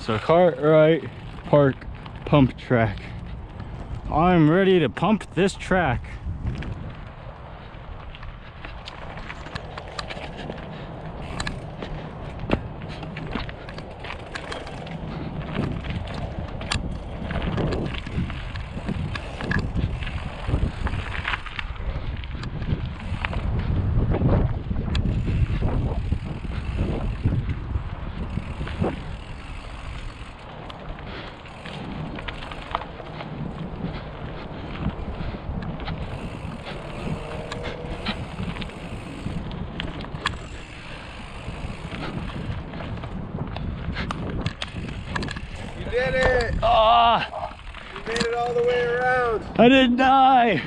So Cartwright Park pump track. I'm ready to pump this track. You did it! Ah! You made it all the way around. I didn't die!